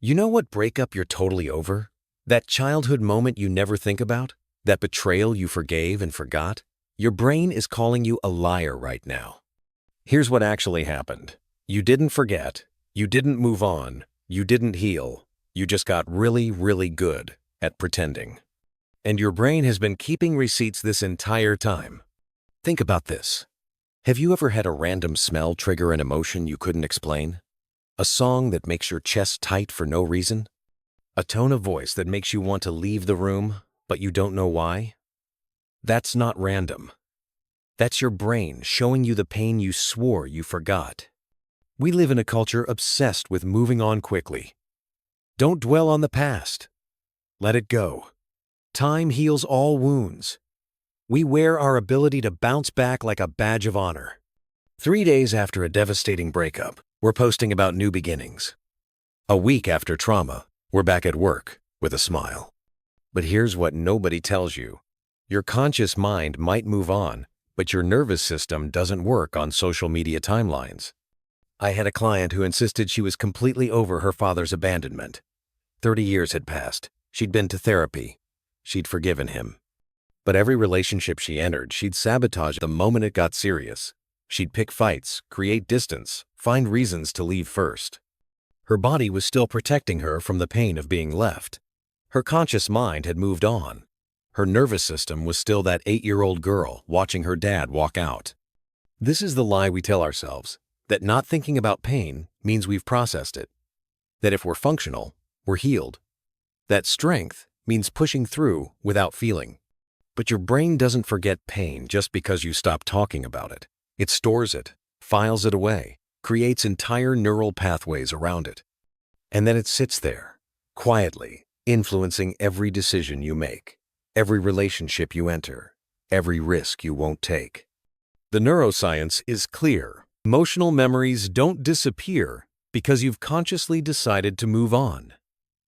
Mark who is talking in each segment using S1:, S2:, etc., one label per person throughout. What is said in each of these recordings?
S1: You know what breakup you're totally over? That childhood moment you never think about? That betrayal you forgave and forgot? Your brain is calling you a liar right now. Here's what actually happened. You didn't forget. You didn't move on. You didn't heal. You just got really, really good at pretending. And your brain has been keeping receipts this entire time. Think about this. Have you ever had a random smell trigger an emotion you couldn't explain? A song that makes your chest tight for no reason? A tone of voice that makes you want to leave the room, but you don't know why? That's not random. That's your brain showing you the pain you swore you forgot. We live in a culture obsessed with moving on quickly. Don't dwell on the past. Let it go. Time heals all wounds. We wear our ability to bounce back like a badge of honor. 3 days after a devastating breakup, we're posting about new beginnings. A week after trauma, we're back at work with a smile. But here's what nobody tells you. Your conscious mind might move on, but your nervous system doesn't work on social media timelines. I had a client who insisted she was completely over her father's abandonment. 30 years had passed. She'd been to therapy. She'd forgiven him. But every relationship she entered, she'd sabotage the moment it got serious. She'd pick fights, create distance, find reasons to leave first. Her body was still protecting her from the pain of being left. Her conscious mind had moved on. Her nervous system was still that 8-year-old girl watching her dad walk out. This is the lie we tell ourselves, that not thinking about pain means we've processed it. That if we're functional, we're healed. That strength means pushing through without feeling. But your brain doesn't forget pain just because you stop talking about it. It stores it, files it away, creates entire neural pathways around it. And then it sits there, quietly, influencing every decision you make, every relationship you enter, every risk you won't take. The neuroscience is clear. Emotional memories don't disappear because you've consciously decided to move on.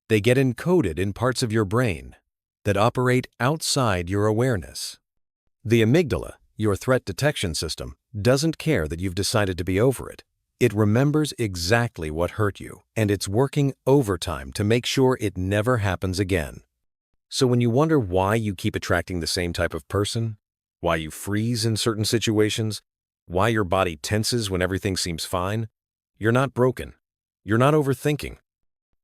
S1: They get encoded in parts of your brain that operate outside your awareness. The amygdala, your threat detection system, doesn't care that you've decided to be over it. It remembers exactly what hurt you, and it's working overtime to make sure it never happens again. So when you wonder why you keep attracting the same type of person, why you freeze in certain situations, why your body tenses when everything seems fine, you're not broken. You're not overthinking.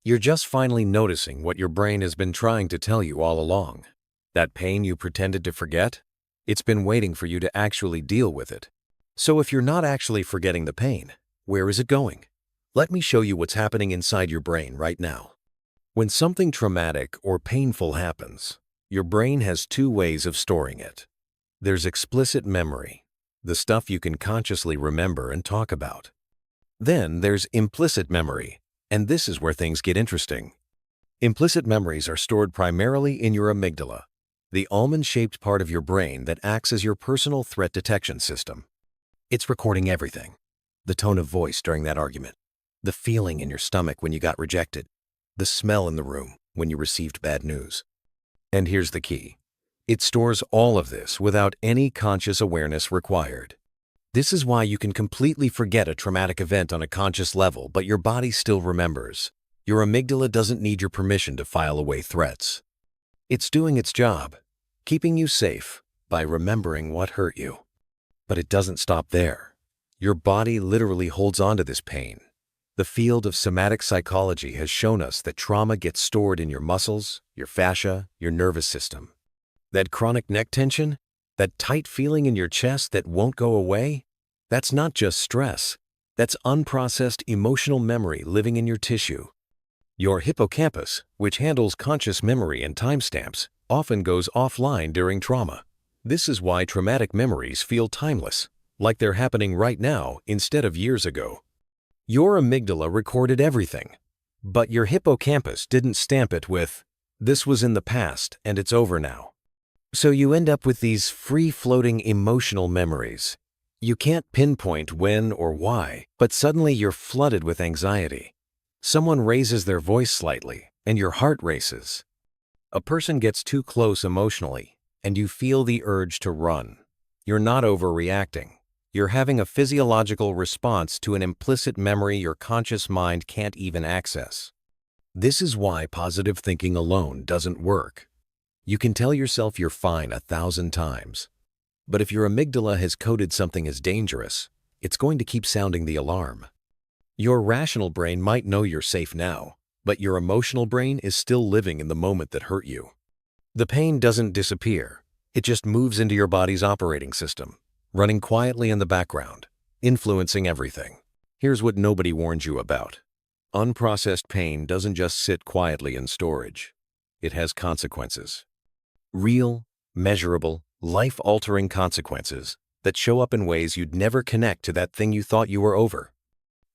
S1: You're just finally noticing what your brain has been trying to tell you all along. That pain you pretended to forget, it's been waiting for you to actually deal with it. So if you're not actually forgetting the pain, where is it going? Let me show you what's happening inside your brain right now. When something traumatic or painful happens, your brain has 2 ways of storing it. There's explicit memory, the stuff you can consciously remember and talk about. Then there's implicit memory, and this is where things get interesting. Implicit memories are stored primarily in your amygdala, the almond-shaped part of your brain that acts as your personal threat detection system. It's recording everything. The tone of voice during that argument, the feeling in your stomach when you got rejected, the smell in the room when you received bad news. And here's the key. It stores all of this without any conscious awareness required. This is why you can completely forget a traumatic event on a conscious level, but your body still remembers. Your amygdala doesn't need your permission to file away threats. It's doing its job, keeping you safe by remembering what hurt you. But it doesn't stop there. Your body literally holds on to this pain. The field of somatic psychology has shown us that trauma gets stored in your muscles, your fascia, your nervous system. That chronic neck tension, that tight feeling in your chest that won't go away, that's not just stress. That's unprocessed emotional memory living in your tissue. Your hippocampus, which handles conscious memory and timestamps, often goes offline during trauma. This is why traumatic memories feel timeless, like they're happening right now instead of years ago. Your amygdala recorded everything, but your hippocampus didn't stamp it with, "This was in the past and it's over now." So you end up with these free-floating emotional memories. You can't pinpoint when or why, but suddenly you're flooded with anxiety. Someone raises their voice slightly, and your heart races. A person gets too close emotionally, and you feel the urge to run. You're not overreacting. You're having a physiological response to an implicit memory your conscious mind can't even access. This is why positive thinking alone doesn't work. You can tell yourself you're fine 1,000 times, but if your amygdala has coded something as dangerous, it's going to keep sounding the alarm. Your rational brain might know you're safe now, but your emotional brain is still living in the moment that hurt you. The pain doesn't disappear. It just moves into your body's operating system, running quietly in the background, influencing everything. Here's what nobody warned you about. Unprocessed pain doesn't just sit quietly in storage. It has consequences. Real, measurable, life-altering consequences that show up in ways you'd never connect to that thing you thought you were over.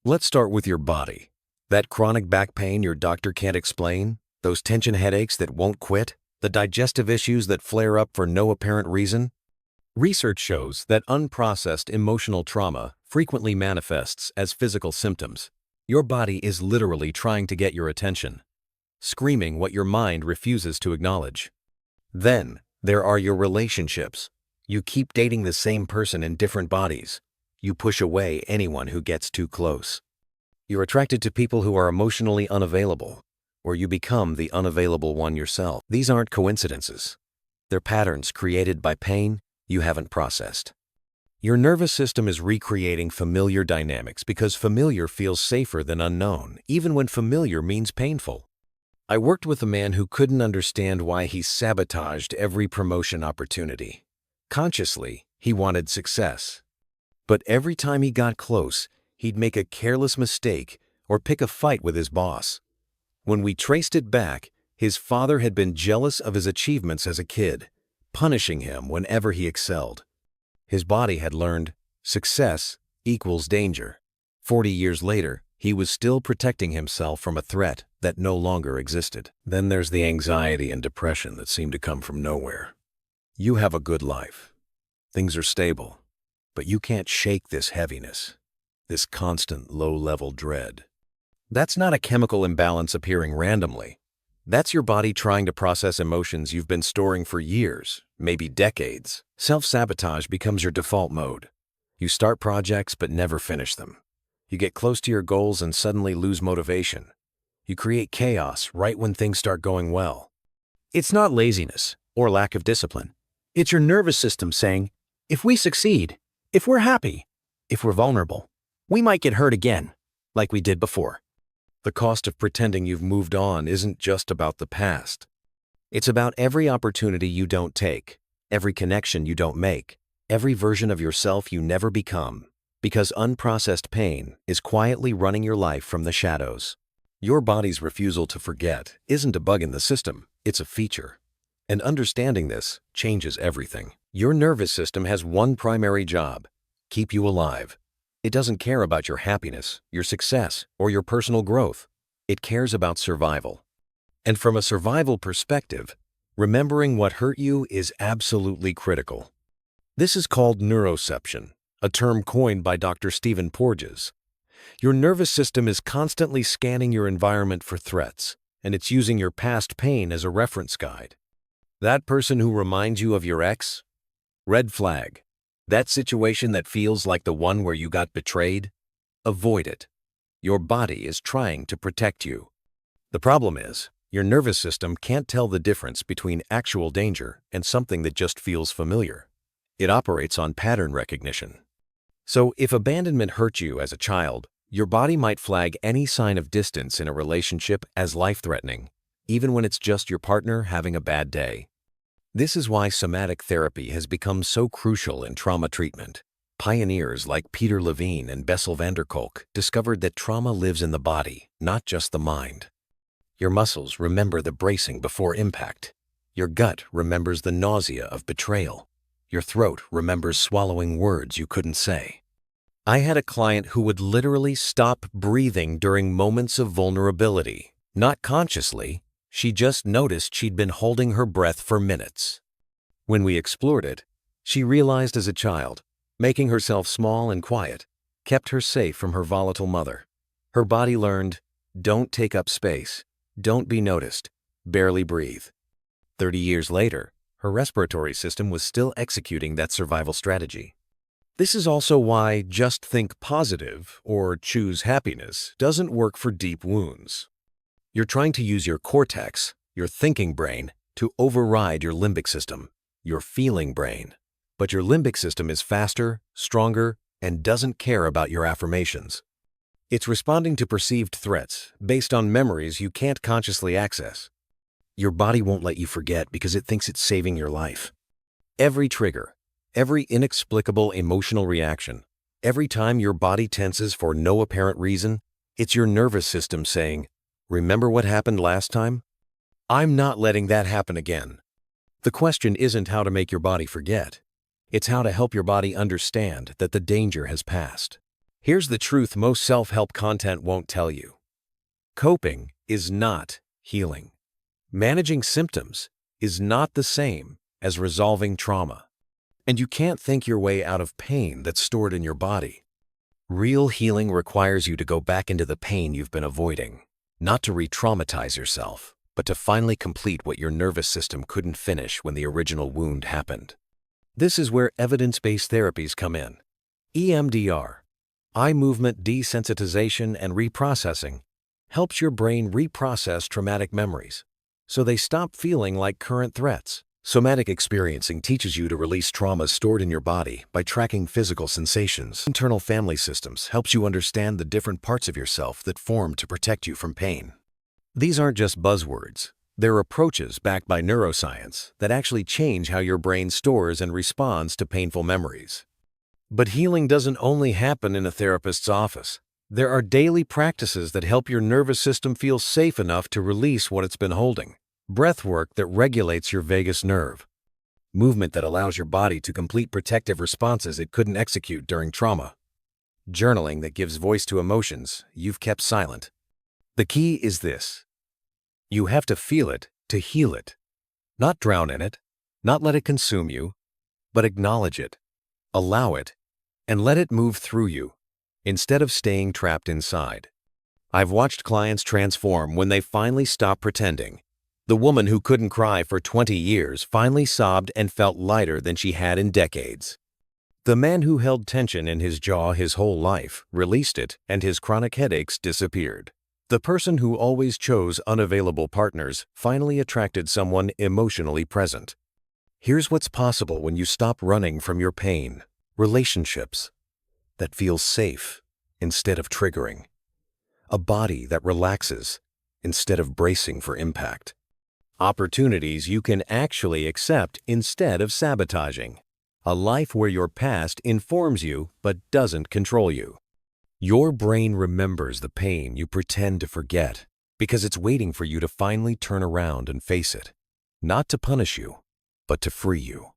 S1: Let's start with your body. That chronic back pain your doctor can't explain, those tension headaches that won't quit, the digestive issues that flare up for no apparent reason. Research shows that unprocessed emotional trauma frequently manifests as physical symptoms. Your body is literally trying to get your attention, screaming what your mind refuses to acknowledge. Then, there are your relationships. You keep dating the same person in different bodies. You push away anyone who gets too close. You're attracted to people who are emotionally unavailable, or you become the unavailable one yourself. These aren't coincidences. They're patterns created by pain you haven't processed. Your nervous system is recreating familiar dynamics because familiar feels safer than unknown, even when familiar means painful. I worked with a man who couldn't understand why he sabotaged every promotion opportunity. Consciously, he wanted success. But every time he got close, he'd make a careless mistake or pick a fight with his boss. When we traced it back, his father had been jealous of his achievements as a kid, punishing him whenever he excelled. His body had learned success equals danger. 40 years later, he was still protecting himself from a threat that no longer existed. Then there's the anxiety and depression that seem to come from nowhere. You have a good life. Things are stable, but you can't shake this heaviness, this constant low-level dread. That's not a chemical imbalance appearing randomly. That's your body trying to process emotions you've been storing for years, maybe decades. Self-sabotage becomes your default mode. You start projects but never finish them. You get close to your goals and suddenly lose motivation. You create chaos right when things start going well.
S2: It's not laziness or lack of discipline. It's your nervous system saying, if we succeed, if we're happy, if we're vulnerable, we might get hurt again, like we did before.
S1: The cost of pretending you've moved on isn't just about the past. It's about every opportunity you don't take, every connection you don't make, every version of yourself you never become, because unprocessed pain is quietly running your life from the shadows. Your body's refusal to forget isn't a bug in the system, it's a feature. And understanding this changes everything. Your nervous system has one primary job: keep you alive. It doesn't care about your happiness, your success, or your personal growth. It cares about survival. And from a survival perspective, remembering what hurt you is absolutely critical. This is called neuroception, a term coined by Dr. Stephen Porges. Your nervous system is constantly scanning your environment for threats, and it's using your past pain as a reference guide. That person who reminds you of your ex? Red flag. That situation that feels like the one where you got betrayed? Avoid it. Your body is trying to protect you. The problem is, your nervous system can't tell the difference between actual danger and something that just feels familiar. It operates on pattern recognition. So if abandonment hurt you as a child, your body might flag any sign of distance in a relationship as life-threatening, even when it's just your partner having a bad day. This is why somatic therapy has become so crucial in trauma treatment. Pioneers like Peter Levine and Bessel van der Kolk discovered that trauma lives in the body, not just the mind. Your muscles remember the bracing before impact. Your gut remembers the nausea of betrayal. Your throat remembers swallowing words you couldn't say. I had a client who would literally stop breathing during moments of vulnerability. Not consciously, she just noticed she'd been holding her breath for minutes. When we explored it, she realized as a child, making herself small and quiet kept her safe from her volatile mother. Her body learned, don't take up space, don't be noticed, barely breathe. 30 years later, her respiratory system was still executing that survival strategy. This is also why just think positive or choose happiness doesn't work for deep wounds. You're trying to use your cortex, your thinking brain, to override your limbic system, your feeling brain. But your limbic system is faster, stronger, and doesn't care about your affirmations. It's responding to perceived threats based on memories you can't consciously access. Your body won't let you forget because it thinks it's saving your life. Every trigger, every inexplicable emotional reaction, every time your body tenses for no apparent reason, it's your nervous system saying, "Remember what happened last time? I'm not letting that happen again." The question isn't how to make your body forget. It's how to help your body understand that the danger has passed. Here's the truth most self-help content won't tell you. Coping is not healing. Managing symptoms is not the same as resolving trauma. And you can't think your way out of pain that's stored in your body. Real healing requires you to go back into the pain you've been avoiding, not to re-traumatize yourself, but to finally complete what your nervous system couldn't finish when the original wound happened. This is where evidence-based therapies come in. EMDR, eye movement desensitization and reprocessing, helps your brain reprocess traumatic memories, so they stop feeling like current threats. Somatic experiencing teaches you to release traumas stored in your body by tracking physical sensations. Internal family systems helps you understand the different parts of yourself that form to protect you from pain. These aren't just buzzwords. They're approaches backed by neuroscience that actually change how your brain stores and responds to painful memories. But healing doesn't only happen in a therapist's office. There are daily practices that help your nervous system feel safe enough to release what it's been holding. Breath work that regulates your vagus nerve. Movement that allows your body to complete protective responses it couldn't execute during trauma. Journaling that gives voice to emotions you've kept silent. The key is this. You have to feel it to heal it. Not drown in it, not let it consume you, but acknowledge it, allow it, and let it move through you, instead of staying trapped inside. I've watched clients transform when they finally stopped pretending. The woman who couldn't cry for 20 years finally sobbed and felt lighter than she had in decades. The man who held tension in his jaw his whole life released it and his chronic headaches disappeared. The person who always chose unavailable partners finally attracted someone emotionally present. Here's what's possible when you stop running from your pain. Relationships that feel safe instead of triggering. A body that relaxes instead of bracing for impact. Opportunities you can actually accept instead of sabotaging. A life where your past informs you but doesn't control you. Your brain remembers the pain you pretend to forget because it's waiting for you to finally turn around and face it. Not to punish you, but to free you.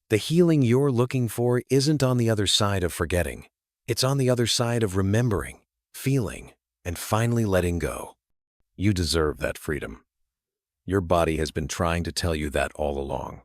S1: The healing you're looking for isn't on the other side of forgetting. It's on the other side of remembering, feeling, and finally letting go. You deserve that freedom. Your body has been trying to tell you that all along.